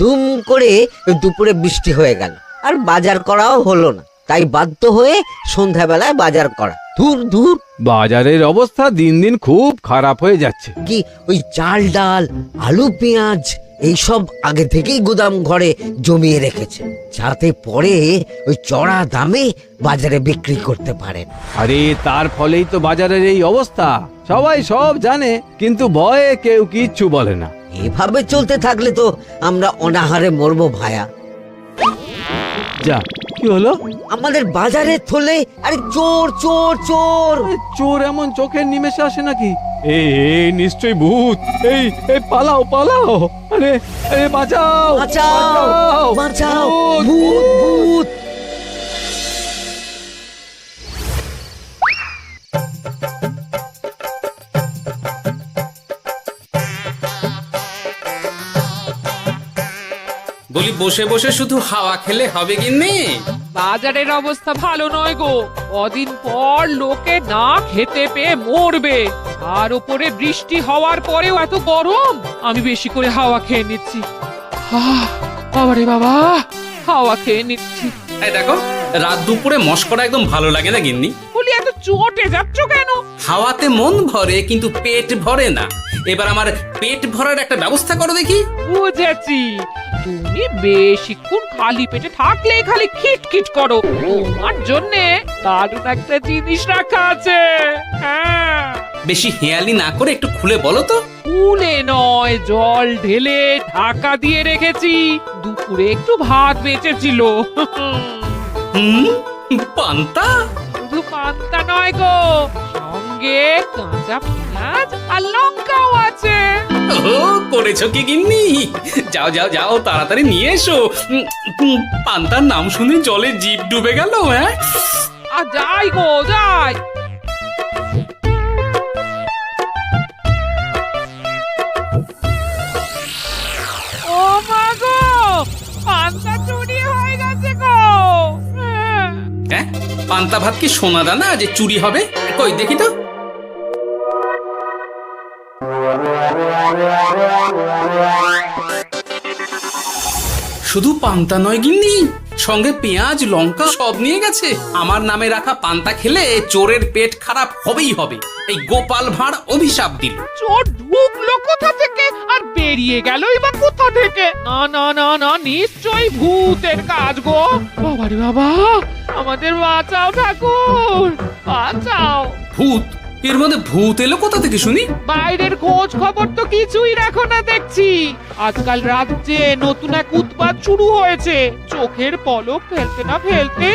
দুম করে দুপুরে বৃষ্টি হয়ে গেল, আর বাজার করাও হলো না। তাই বাধ্য হয়ে সন্ধ্যাবেলায় বাজার করা। দূর দূর। বাজারের অবস্থা দিন দিন খুব খারাপ হয়ে যাচ্ছে। কি ওই চাল ডাল আলু পেঁয়াজ এইসব আগে থেকেই গুদাম ঘরে জমিয়ে রেখেছে, যাতে পরে ওই চড়া দামে বাজারে বিক্রি করতে পারেন। আরে তার ফলেই তো বাজারের এই অবস্থা। সবাই সব জানে, কিন্তু ভয়ে কেউ কিচ্ছু বলে না। এভাবে চলতে থাকলে তো আমরা অনাহারে মরবো ভায়া। যা, কি হলো? আমাদের বাজারে থলে আরে চোর চোর চোর। চোর এমন চোখের নিমেষে আসে নাকি? এই নিশ্চয়ই ভূত। এই পালাও পালাও। আরে বাঁচাও বাঁচাও বাঁচাও, ভূত ভূত। বলি বসে বসে শুধু হাওয়া খেলে হবে গিন্নি? বাজারের অবস্থা ভালো নয় গো। কদিন পর লোকে না খেতে পেয়ে মরবে, আর উপরে বৃষ্টি হওয়ার পরেও এত গরম। আমি বেশি করে হাওয়া খেয়ে নিচ্ছি। বাবারে বাবা, হাওয়া খেয়ে নিচ্ছি। এই দেখো, রাত দুপুরে মস্করা একদম ভালো লাগে না গিন্নি। বলি এত চটে যাচ্ছ কেন? হাওয়াতে মন ভরে কিন্তু পেট ভরে না। এবার আমার পেট ভরার একটা ব্যবস্থা করো দেখি। বুঝেছি, তুমি বেশিক্ষণ খালি পেটে থাকলে খালি খিটখিট করো। তোমার জন্যে দারুণ একটা জিনিস রাখা আছে। হ্যাঁ, বেশি হেয়ালি না করে একটু খুলে বলো তো। ফুলে নয়, জল ঢেলে ঢাকা দিয়ে রেখেছি। দুপুরে একটু ভাত বেঁচেছিল। পান্তা? শুধু পান্তা নয় গো, সঙ্গে কাঁচা পেঁয়াজ আর লঙ্কাও আছে। ও, করেছো কি গিন্নি? যাও যাও যাও, তাড়াতাড়ি নিয়ে এসো। পান্তার নাম শুনে জলে জিভ ডুবে গেল। হ্যাঁ, আর যাই গো যাই। ও মা গো, পান্তা চুরি হয়ে গেছে গো। হ্যাঁ, পান্তা ভাত কি সোনা দানা যে চুরি হবে? কই দেখি তো। শুধু পান্তা নয় গিন্নি, সঙ্গে পেঁয়াজ লঙ্কা সব নিয়ে গেছে। আমার নামে রাখা পান্তা খেলে চোরের পেট খারাপ হবেই হবে। এই গোপাল ভাঁড় অভিশাপ দিল। চোর ঢুকলো কোথা থেকে আর বেরিয়ে গেলই বা কোথা থেকে? না না না না, নিশ্চয়ই ভূতের কাজ গো। বাবারে বাবা, আমাদের বাঁচাও ঠাকুর, বাঁচাও। ভূত? এর মধ্যে ভূত এলো কোথা থেকে শুনি? বাইরের খোঁজ খবর তো কিছুই রাখো না দেখছি। আজকাল রাজ্যে নতুন এক উৎপাত শুরু হয়েছে। চোখের পলক ফেলতে না ফেলতে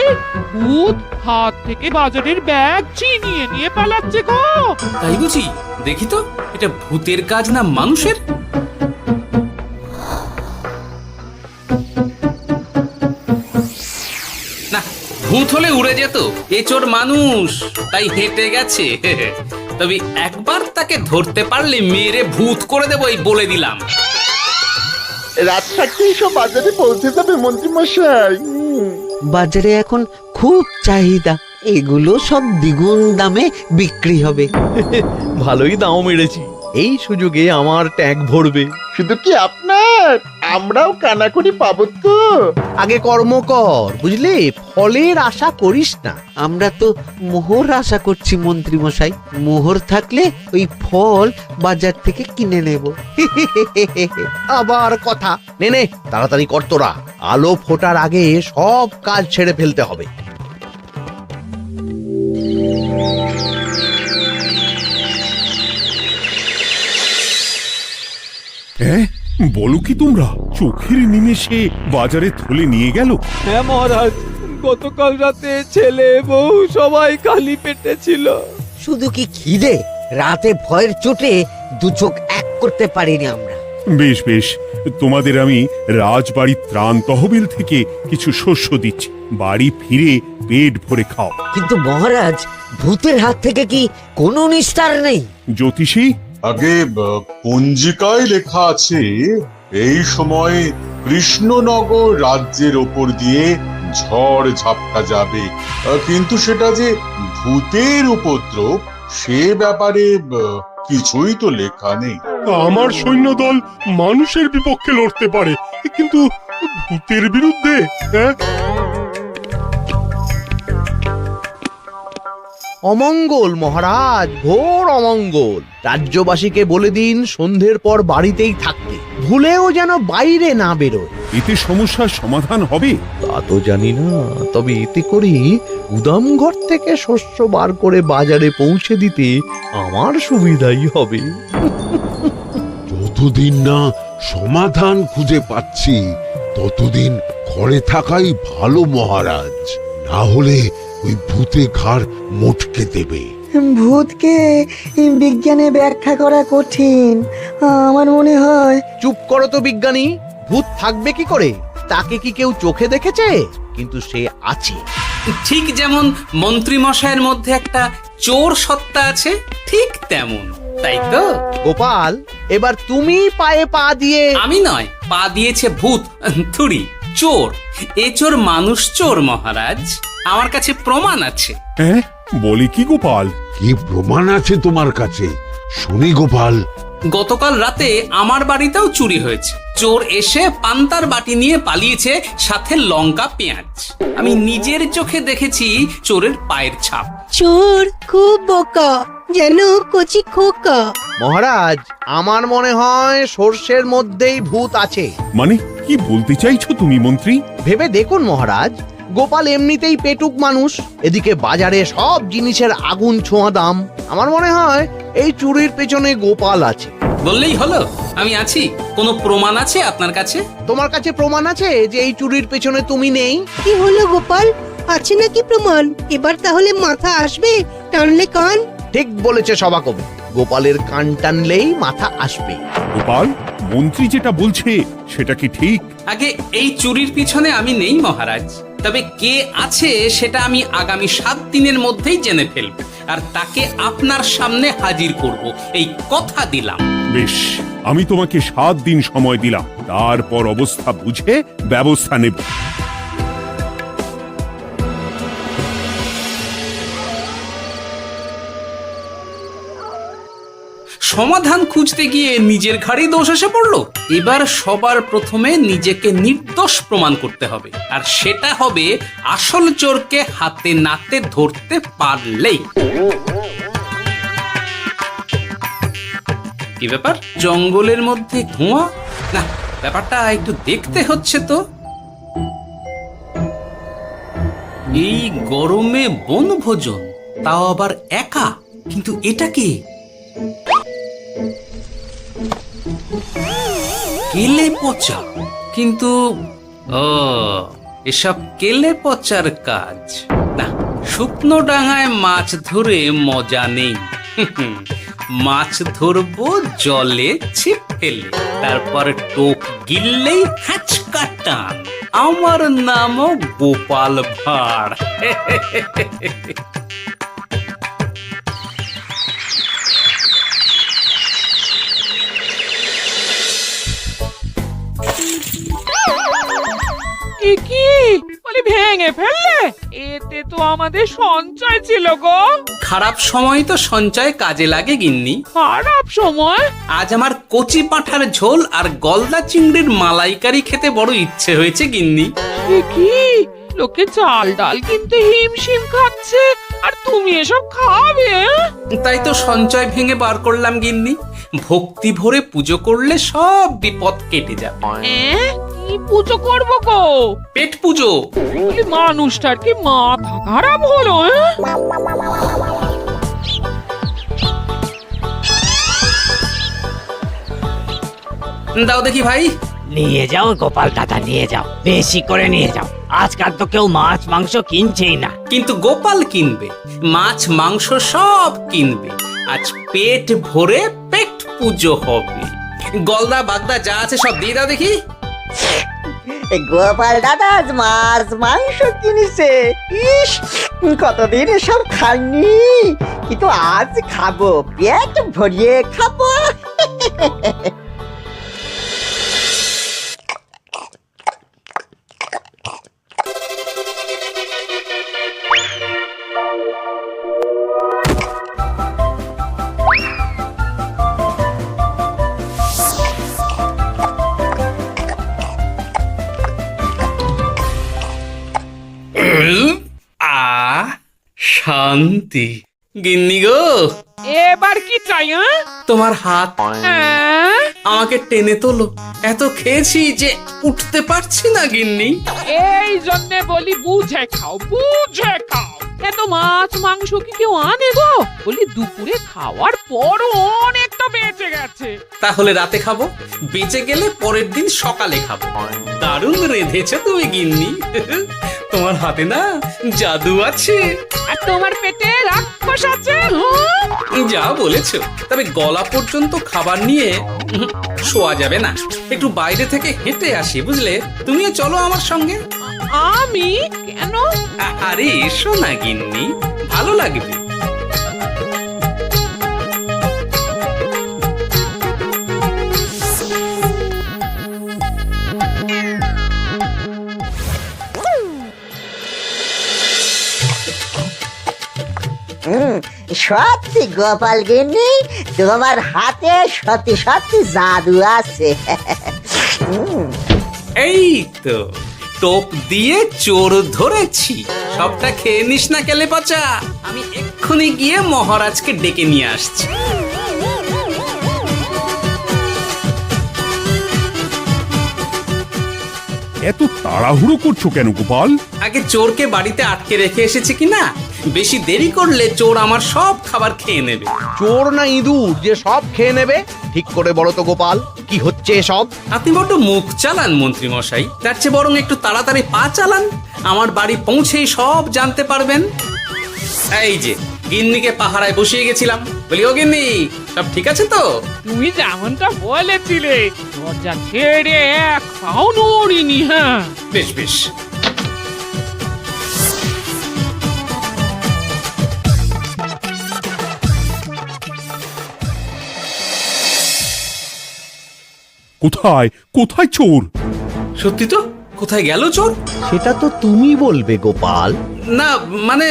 ভূত হাত থেকে বাজারের ব্যাগ ছিনিয়ে নিয়ে পালাচ্ছে গো। তাই বুঝি? দেখি তো, এটা ভূতের কাজ না মানুষের? না, ভূত হলে উড়ে যেত। এ চোর মানুষ, তাই হেঁটে গেছে। তবে একবার তাকে ধরতে পারলে মেরে ভূত করে দেবো, এই বলে দিলাম। রাত থাকতেই সব বাজারে পৌঁছে যাবে মন্ত্রী মশাই। বাজারে এখন খুব চাহিদা, এগুলো সব দ্বিগুণ দামে বিক্রি হবে। ভালোই দাম মেরেছি, এই সুযোগে আমার ট্যাঙ্ক ভরবে। শুধু কি আপনার, আমরাও কানাকড়ি পাবো তো। আগে কর্ম কর, বুঝলি, ফলের আশা করিস না। আমরা তো মোহর আশা করছি মন্ত্রী মশাই। মোহর থাকলে ওই ফল বাজার থেকে কিনে নেব। আবার কথা, নে নে তাড়াতাড়ি কর তোরা, আলো ফোটার আগে সব কাজ ছেড়ে ফেলতে হবে। হ্যাঁ, বলো কি তোমরা? চোখের নিমেষে বাজারে থলে নিয়ে গেল? হ্যাঁ মহারাজ, গতকাল রাতে ছেলে বউ সবাই খালি পেটে ছিল। শুধু কি খিদে, রাতে ভয়ের চোটে দু চোখ এক করতে পারিনি আমরা। বেশ বেশ, তোমাদের আমি রাজবাড়ির ত্রাণ তহবিল থেকে কিছু শস্য দিচ্ছি। বাড়ি ফিরে পেট ভরে খাও। কিন্তু মহারাজ, ভূতের হাত থেকে কি কোনো নিস্তার নেই? জ্যোতিষী, আগে পঞ্জিকায় লেখা আছে এই সময় কৃষ্ণনগর রাজ্যের ওপর দিয়ে ঝড় ঝাপটা যাবে, কিন্তু সেটা যে ভূতের উপদ্রব সে ব্যাপারে কিছুই তো লেখা নেই। আমার সৈন্যদল মানুষের বিপক্ষে লড়তে পারে, কিন্তু ভূতের বিরুদ্ধে? হ্যাঁ, অমঙ্গল মহারাজ, ঘোর অমঙ্গল। রাজ্যবাসীকে বলে দিন সন্ধ্যের পর বাড়িতেই থাকতে, ভুলেও যেন বাইরে না বেরোয়। এতে সমস্যার সমাধান হবে? তা তো জানি না, তবে এতে করে গুদামঘর থেকে শস্য বার করে বাজারে পৌঁছে দিতে আমার সুবিধাই হবে। যতদিন না সমাধান খুঁজে পাচ্ছি ততদিন ঘরে থাকাই ভালো মহারাজ, না হলে ওই ভূতে ঘাড় মোটকে দেবে। ভূতকে বিজ্ঞানে ব্যাখ্যা করা কঠিন, আমার মনে হয়। চুপ করো তো বিজ্ঞানী, ভূত থাকবে কি করে? তাকে কি কেউ চোখে দেখেছে? কিন্তু সে আছে। ঠিক যেমন মন্ত্রী মশাইয়ের মধ্যে একটা চোর সত্তা আছে, ঠিক তেমন, তাই তো? গোপাল, এবার তুমি পায়ে পা দিয়ে। আমি নয়, পা দিয়েছে ভূত, থুড়ি চোর। এ চোর মানুষ চোর মহারাজ, আমার কাছে প্রমাণ আছে। হ্যাঁ, বলি কি গোপাল? কি প্রমাণ আছে তোমার কাছে? শুনি গোপাল। গতকাল রাতে আমার বাড়িতেও চুরি হয়েছে। চোর এসে পান্তার বাটি নিয়ে পালিয়েছে, সাথে লঙ্কা পেঁয়াজ। আমি নিজের চোখে দেখেছি চোরের পায়ের ছাপ। চোর খুব বোকা, যেন কচি খোকা। মহারাজ, আমার মনে হয় সর্ষের মধ্যেই ভূত আছে। মানে কি বলতে চাইছো তুমি মন্ত্রী? ভেবে দেখুন মহারাজ, গোপাল এমনিতেই পেটুক মানুষ, এদিকে বাজারে সব জিনিসের আগুন ছোঁয়া দাম। আমার মনে হয় এই চুরির পেছনে গোপাল আছে। বললেই হলো আমি আছি। কোনো প্রমাণ আছে আপনার কাছে? তোমার কাছে প্রমাণ আছে যে এই চুরির পেছনে তুমি নেই? কি হলো গোপাল, আছে নাকি প্রমাণ? এবার তাহলে মাথা আসবে, টানলে কান। ঠিক বলেছে সভাকবি, গোপালের কান টানলেই মাথা আসবে। গোপাল, মন্ত্রী যেটা বলছে সেটা কি ঠিক? আগে এই চুরির পিছনে আমি নেই মহারাজ, তবে কে আছে সেটা আমি আগামী 7 দিনের মধ্যেই জেনে ফেলব, আর তাকে আপনার সামনে হাজির করব, এই কথা দিলাম। বেশ, আমি তোমাকে 7 দিন সময় দিলাম, তারপর অবস্থা বুঝে ব্যবস্থা নেব। সমাধান খুঁজতে গিয়ে নিজের ঘাড়েই দোষ এসে পড়লো। এবার সবার প্রথমে নিজেকে নির্দোষ প্রমাণ করতে হবে, আর সেটা হবে আসল চোরকে হাতে নাতে ধরতে পারলেই। কি ব্যাপার, জঙ্গলের মধ্যে ধোঁয়া? না, ব্যাপারটা একটু দেখতে হচ্ছে তো। এই গরমে বনভোজন, তাও আবার একা, কিন্তু এটা কি? কেলে পচা, কিন্তু এসব কেলে পচার কাজ না। শুকনো ডাঙায় মাছ ধরে মজা নেই। মাছ ধরবো জলে ছিপ ফেলে, তারপর টোপ গিললেই হ্যাঁচকা টান। আমার নামও গোপাল ভাঁড়। কি বলি, ভেঙে ফেললে? এতে তো আমাদের সঞ্চয় ছিল গো। খারাপ সময় তো সঞ্চয় কাজে লাগে গিন্নি। খারাপ সময়? আজ আমার কচি পাঁঠার ঝোল আর গলদা চিংড়ির মালাইকারি খেতে বড় ইচ্ছে হয়েছে গিন্নি। কি লোকে চাল ডাল কিনতে হিমশিম খাচ্ছে, আর তুমি এসব খাবে? তাই তো সঞ্চয় ভেঙে বার করলাম গিন্নি। ভক্তি ভরে পুজো করলে সব বিপদ কেটে যাবে। কি পুজো করবো গো? পেট পুজো। মানুষটার কি মাথা খারাপ হলো? দাও দেখি ভাই। নিয়ে যাও গোপাল দাদা, নিয়ে যাও, বেশি করে নিয়ে যাও। আজকাল তো কেউ মাছ মাংস কিনছেই না। কিন্তু গোপাল কিনবে, মাছ মাংস সব কিনবে। আজ পেট ভরে পেট পুজো হবে। গলদা বাগদা যা আছে সব দিয়ে দাও দেখি। গোপাল দাদা আজ মাছ মাংস কিনেছে। ইস, কতদিন এসব খাইনি, কিন্তু আজ খাবো, পেট ভরিয়ে খাবো। শান্তি। গিন্নি গো, এবার কি চাই? তোমার হাত হ্যাঁ? আমাকে টেনে তোলো। এত খেয়েছি যে উঠতে পারছি না গিন্নি। এই জন্যে বলি বুঝে খাও, বুঝে খাও। এত মাছ মাংস কি কেউ আনে গো? বলি দুপুরে খাওয়ার পরও অনেকটা বেঁচে গেছে। তাহলে রাতে খাবো, বেঁচে গেলে পরের দিন সকালে খাবো। দারুণ রেঁধেছ তুমি গিন্নি। তোমার হাতে না জাদু আছে। আর তোমার পেটে রাক্ষস আছে। যা বলেছো, তবে গলা পর্যন্ত খাবার নিয়ে শোয়া যাবে না। একটু বাইরে থেকে হেঁটে আসি, বুঝলে? তুমিও চলো আমার সঙ্গে। আমি কেন? আরে এসো না গিন্নি, ভালো লাগবে। সত্যি গোপাল গিন্নি, তোমার হাতে সত্যি সত্যি জাদু আছে। এই তো টোপ দিয়ে চোর ধরেছি। সবটা খেয়ে নিস না কেলে পচা। আমি এক্ষুনি গিয়ে মহারাজকে ডেকে নিয়ে আসছি। এত তাড়াহুড়ো করছো কেন গোপাল? আগে চোরকে বাড়িতে আটকে রেখে এসেছি কিনা, বেশি দেরি করলে চোর আমার সব খাবার খেয়ে নেবে। চোর না ইঁদুর যে সব খেয়ে নেবে? ঠিক করে বলো তো গোপাল, কি হচ্ছে এসব? আপনি বড্ড মুখ চালান মন্ত্রী মশাই, তার চেয়ে বরং একটু তাড়াতাড়ি পা চালান। আমার বাড়ি পৌঁছেই সব জানতে পারবেন। এই যে গিন্নিকে পাহারায় বসিয়ে গেছিলাম, বলি ও গিন্নি, সব ঠিক আছে তো? তুমি যেমনটা বলেছিলে, দরজা ছেড়ে এক পাও নড়িনি। হ্যাঁ, বেশ বেশ। কোথায় কোথায় চোর? সত্যি তো, কোথায় গেল চোর? সেটা তো তুমি বলবে গোপাল। না মানে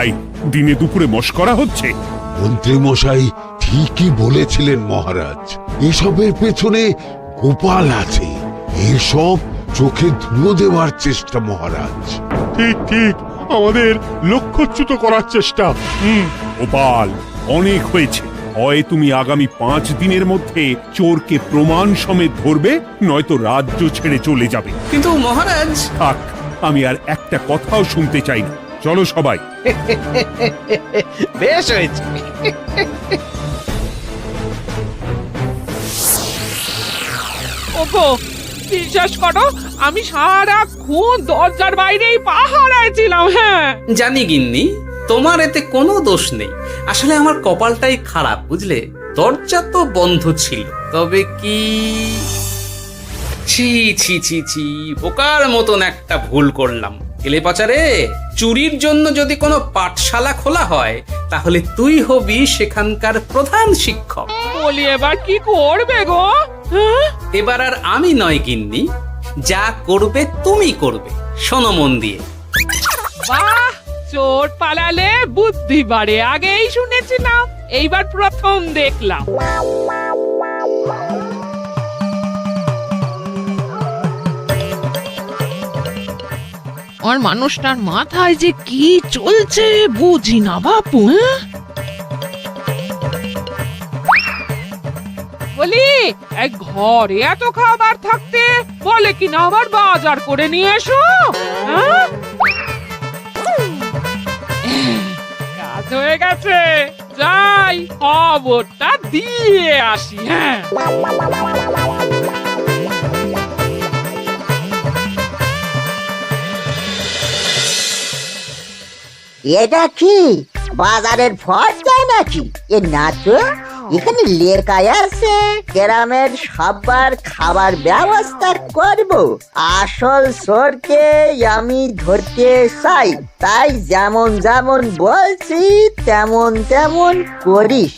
আই দিনে দুপুরে মশকরা হচ্ছে। মন্ত্রী মশাই ঠিকই বলেছিলেন মহারাজ, এসবের পেছনে গোপাল আছে। এসব চোখে ধুলো দেওয়ার চেষ্টা মহারাজ। ঠিক ঠিক, আমাদের লক্ষ্যচ্যুত করার চেষ্টা। গোপাল, অনেক হয়েছে। হয় তুমি আগামী 5 দিনের মধ্যে চোরকে প্রমাণ সমেত ধরবে, নয়তো রাজ্য ছেড়ে চলে যাবে। কিন্তু মহারাজ। থাক, আমি আর একটা কথাও শুনতে চাই না। চলো সবাই। বেশ হয়েছে। ওগো, বিশ্বাস করো, আমি সারাক্ষণ দরজার বাইরেই পাহারায় ছিলাম। হ্যাঁ, জানি গিন্নি, তোমার এতে কোনো দোষ নেই। আসলে আমার কপালটাই খারাপ, বুঝলে? দরজা তো বন্ধ ছিল, তবে কি ছি ছি ছি ছি, বোকার মতন একটা ভুল করলাম। এলে পাচারে, চুরির জন্য যদি কোনো পাঠশালা খোলা হয়, তাহলে তুই হবি সেখানকার প্রধান শিক্ষক। বলি এবার কি করবে গো? হ্যাঁ? এবার আর আমি নয় গিন্নি, যা করবে তুমি করবে। শোনো মন দিয়ে। বাহ, চোর পালালে বুদ্ধি বাড়ে, আগেই শুনেছিলাম, এইবার প্রথম দেখলাম। আর মানুষটার মাথায় যে কি চলছে বুঝি না বাপু। বলি, এক ঘরে এত খাবার থাকতে বলে কিনা আবার বাজার করে নিয়ে এসো। হ্যাঁ? কাজ হয়ে গেছে, যাই খবরটা দিয়ে আসি। হ্যাঁ, এটা কি বাজারের ফল দেয় নাকি? এ না তো, এখানে লেখা আছে গ্রামের সবার খাবার ব্যবস্থা করব। আসল চোরকে আমি ধরতে চাই, তাই যেমন যেমন বলছি তেমন তেমন করিস।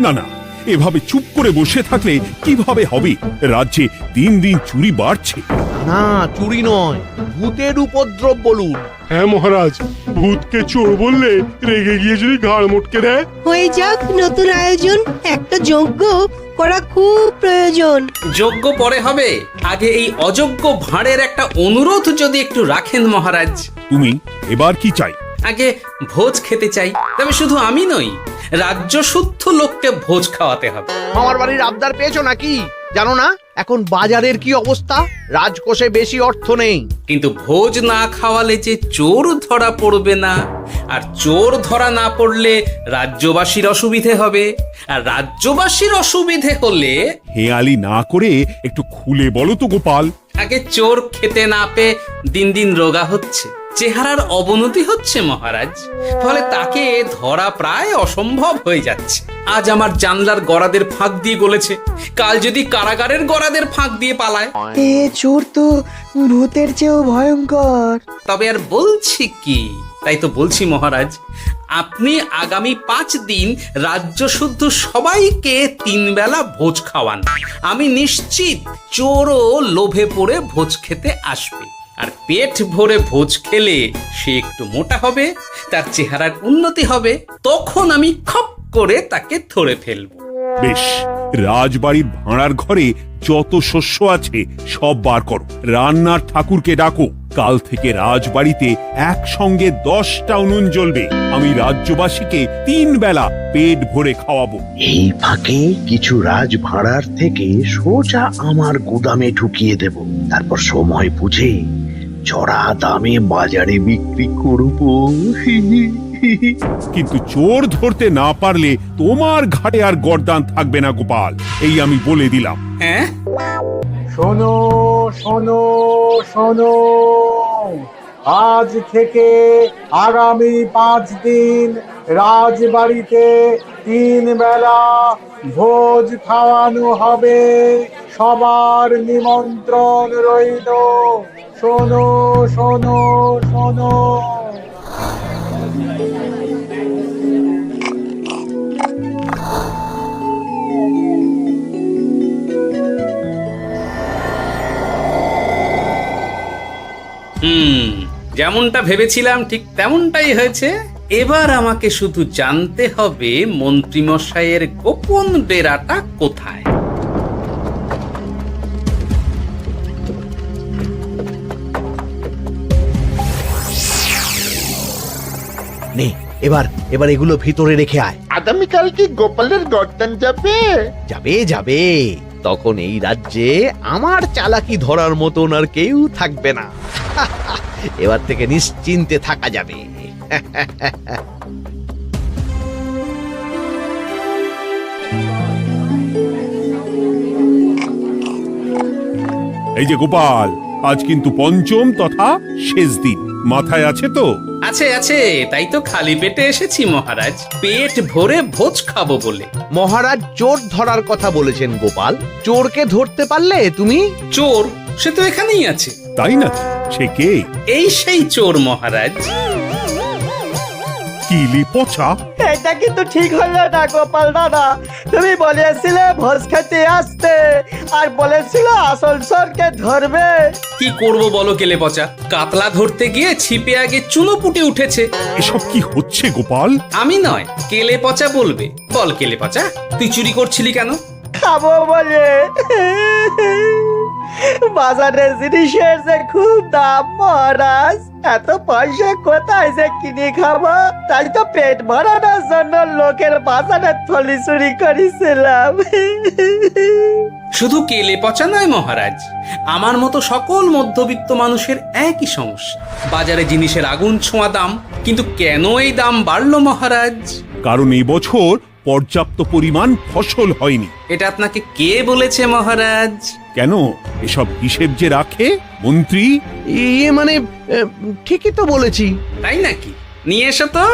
না না, এভাবে চুপ করে বসে থাকলে কিভাবে হবে? রাজ্যে দিন দিন চুরি বাড়ছে। না চুরি নয়, ভূতের উপদ্রব বলুন। হ্যাঁ মহারাজ, ভূতকে চোর বললে রেগে গিয়ে যদি ঘাড় মোটকে দেয়। হয়ে যাক নতুন আয়োজন, একটা যজ্ঞ করা খুব প্রয়োজন। যোগ্য পরে হবে, আগে এই অযোগ্য ভাঁড়ের একটা অনুরোধ যদি একটু রাখেন মহারাজ। তুমি এবার কি চাই? আগে ভোজ খেতে চাই, তবে শুধু আমি নই, রাজ্য শুদ্ধ লোককে ভোজ খাওয়াতে হবে। আমার বাড়ির আবদার পেয়েছো নাকি? জানো না এখন বাজারের কি অবস্থা? রাজকোষে বেশি অর্থ নেই। কিন্তু ভোজ না খাওয়ালে যে চোর ধরা পড়বে না, আর চোর ধরা না পড়লে রাজ্যবাসীর অসুবিধে হবে, আর রাজ্যবাসীর অসুবিধে হলে হেয়ালি না করে একটু খুলে বলো তো গোপাল। আগে চোর খেতে না পেয়ে দিন দিন রোগা হচ্ছে, চেহারার অবনতি হচ্ছে মহারাজ, ফলে তাকে ধরা প্রায় অসম্ভব হয়ে যাচ্ছে। আজ আমার জানলার গরাদের ফাঁক দিয়ে গলেছে, কাল যদি কারাগারের গরাদের ফাঁক দিয়ে পালায়। এ চোর তো ভূতের চেয়েও ভয়ঙ্কর। তবে আর বলছি কি, তাই তো বলছি মহারাজ, আপনি আগামী 5 দিন রাজ্য শুদ্ধ সবাইকে 3 বেলা ভোজ খাওয়ান। আমি নিশ্চিত চোরও লোভে পড়ে ভোজ খেতে আসবে, আর পেট ভরে ভোজ খেলে সে একটু মোটা হবে, তার চেহারার উন্নতি হবে, তখন আমি খপ করে তাকে ধরে ফেলবো। বেশ, রাজবাড়ির ভাড়ার ঘরে যত শস্য আছে সব বার করো, রান্নার ঠাকুরকে ডাকো। কাল থেকে রাজবাড়িতে একসঙ্গে 10টা উনুন জ্বলবে। আমি রাজ্যবাসীকে 3 বেলা পেট ভরে খাওয়াবো। এই ফাঁকে কিছু রাজ ভাড়ার থেকে সোজা আমার গুদামে ঢুকিয়ে দেব, তারপর সময় বুঝে চড়া দামে বাজারে বিক্রি করব। কিন্তু চোর ধরতে না পারলে তোমার ঘাড়ে আর গর্দান থাকবে না গোপাল, এই আমি বলে দিলাম। হ্যাঁ, শোনো শোনো শোনো, আজ থেকে আগামী 5 দিন রাজবাড়িতে 3 বেলা ভোজ খাওয়ানো হবে, সবার নিমন্ত্রণ রইল। শোনো শোনো শোনো। যেমনটা ভেবেছিলাম ঠিক তেমনটাই হয়েছে। এবার আমাকে শুধু জানতে হবে মন্ত্রীমশাইয়ের গোপন ডেরাটা কোথায়। নে এবার এবার এগুলো ভিতরে রেখে আয়। আগামীকাল কি গোপালের গর্দান যাবে? যাবে যাবে, তখন এই রাজ্যে আমার চালাকি ধরার মতন আর কেউ থাকবে না। এবার থেকে নিশ্চিন্তে থাকা যাবে। এই যে গোপাল, আজ কিন্তু পঞ্চম তথা শেষ দিন, মাথায় আছে তো? আছে আছে, তাই তো খালি পেটে এসেছি মহারাজ, পেট ভরে ভোজ খাবো বলে। মহারাজ চোর ধরার কথা বলেছেন গোপাল, চোরকে ধরতে পারলে তুমি? চোর সে তো এখানেই আছে। তাই না? সে কে? এই সেই চোর মহারাজ। কিলি পচা, এটা কিন্তু ঠিক হলো না গোপাল দাদা। তুমি বলেছিলে ভোজ খেতে আসতে, আর বলেছিলে আসল চোরকে ধরবে। কি করব বলো কেলে পচা, কাতলা ধরতে গিয়ে ছিপে আগে চুনো পুটে উঠেছে। এসব কি হচ্ছে গোপাল? আমি নয়, কেলে পচা বলবে। বল কেলে পচা, তুই চুরি করছিলি কেন? খাবো বলে। বাজারে জিনিসের যে খুব দাম মহারাজ, এত পয়সা কোথায় যে কিনে খাবো, তাই তো পেট ভরানোর জন্য লোকের বাজারে থলি চুরি করেছিলাম। শুধু কেলে পচা নয় মহারাজ, আমার মতো সকল মধ্যবিত্ত মানুষের একই সমস্যা। বাজারে জিনিসের আগুন ছোঁয়া দাম, কিন্তু কেন এই দাম বাড়লো মহারাজ? কারণ এই বছর পর্যাপ্ত পরিমাণ ফসল হয়নি। এটা আপনাকে কে বলেছে মহারাজ? কেন, এসব হিসেব যে রাখে মন্ত্রী। ইয়ে মানে ঠিকই তো বলেছি। তাই নাকি? নিয়ে এসো তো।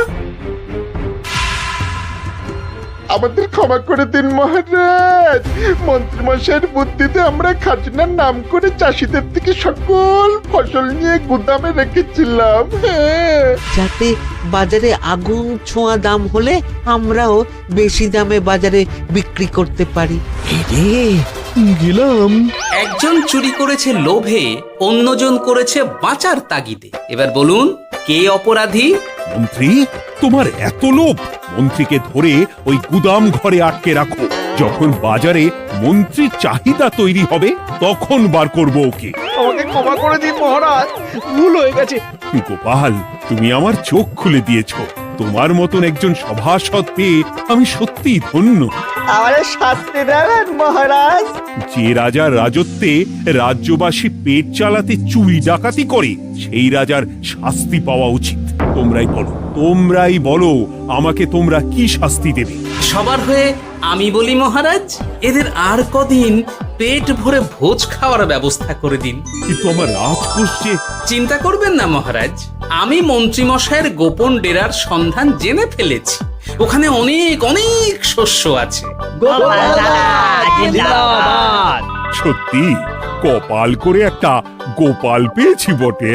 আমাদের ক্ষমা করে দিন মহারাজ, মন্ত্রীমশাইয়ের বুদ্ধিতে আমরা খাজনার নাম করে চাষিদের থেকে সকল ফসল নিয়ে গুদামে রেখেছিলাম। যাতে বাজারে আগুন ছোঁয়া দাম হলে আমরাও বেশি দামে বাজারে বিক্রি করতে পারি। গেলাম। একজন চুরি করেছে লোভে, অন্যজন করেছে বাঁচার তাগিদে। এবার বলুন কে অপরাধী? মন্ত্রী, তোমার এত লোভ! মন্ত্রীকে ধরে ওই গুদাম ঘরে আটকে রাখো। যখন বাজারে মন্ত্রীর চাহিদা তৈরি হবে তখন বার করবো ওকে। আমাকে ক্ষমা করে দিন মহারাজ, ভুল হয়ে গেছে। গোপাল, তুমি আমার চোখ খুলে দিয়েছো। তোমার মতন একজন সভাসদ পেয়ে আমি সত্যিই ধন্য। আমারে শাস্তি দেবেন মহারাজ? যে রাজার রাজত্বে রাজ্যবাসী পেট চালাতে চুরি ডাকাতি করে সেই রাজার শাস্তি পাওয়া উচিত। তোমরাই বলো আমাকে তোমরা কি শাস্তি দেবে? সবার হয়ে আমি বলি মহারাজ, এদের আর কদিন পেট ভরে ভোজ খাওয়ার ব্যবস্থা করে দিন। কিন্তু আমার রাজকোষ যে। চিন্তা করবেন না মহারাজ, আমি মন্ত্রীমশাইয়ের গোপন ডেরার সন্ধান জেনে ফেলেছি। ওখানে অনেক অনেক শস্য আছে। সত্যি কপাল করে একটা গোপাল পেয়েছি বটে।